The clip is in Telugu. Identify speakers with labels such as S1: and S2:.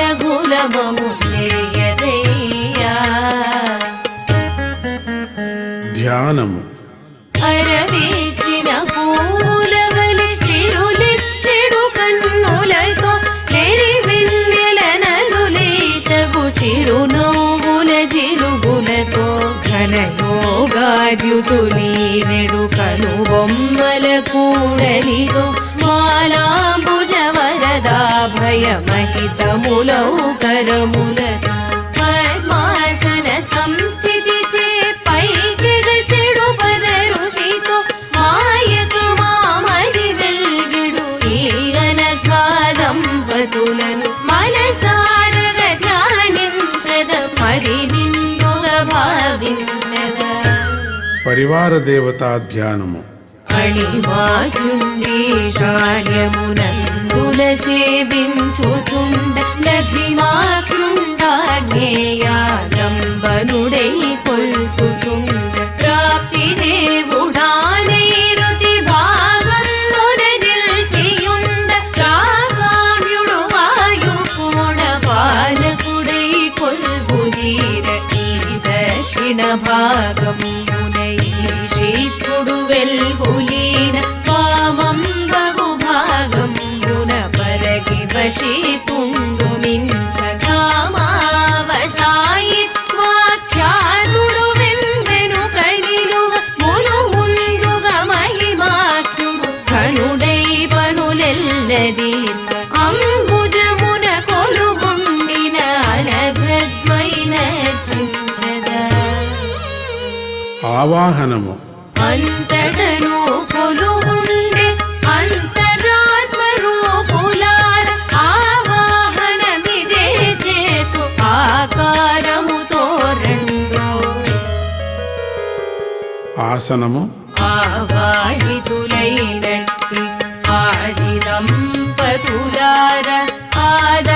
S1: రఘులమము చేయదయ్యా.
S2: ధ్యానము.
S1: అరవేచిన పూలవలి సిరులిచ్చెడు కన్నులతో నెరివెన్నెల నలులేతగు చిరునవ్వుల జిలుగులతో ఘనయోగాద్యుతులీనెడు కనుబొమ్మల కూడలితో మాలాంబుజ వరదాభయమహితములౌ కరములతో పద్మాసన సంస్థితి చే పైకెగసెడు పదరుచితో మాయక మామది వెల్గెడు ఈ అనఘా దంపతులను మనసారగ ధ్యానించద మరి నిండుగా భావించద.
S2: పరివార దేవతా ధ్యానము.
S1: అణిమాకృండీశాన్యమునందుల సేవించుచుండ లఘిమాకృండాజ్ఞేయాలంబనుడై కొల్చుచుండ ప్రాప్తి దేవుడానైరుతి భాగమున నిల్చియుండ రాగామ్యుడు వాయుకోణ పాలకుడై కొల్బుదీర ఈ దక్షిణ భాగమునై శీత్రుడు వెల్గులీన వామం బహు భాగంబున పరగి వశీతుండు మించ కామావసాయిత్వాఖ్యాతుడు వెన్వెను కడిలువ మును ముందుగా మహిమాఖ్యుడు ఘనుడై పనులెల్లదీర్ఘ అంబుజమున కొలుగుండిన అనఘద్వైన చించద.
S2: ఆవాహనము.
S1: అంతటను కొలువుండే అంతరాత్మ రూపులార ఆవాహనమిదే చేతు ఆకారముతో రెండో.
S2: ఆసనము.
S1: ఆవాహితులైనట్టి ఆది దంపతులార ఆద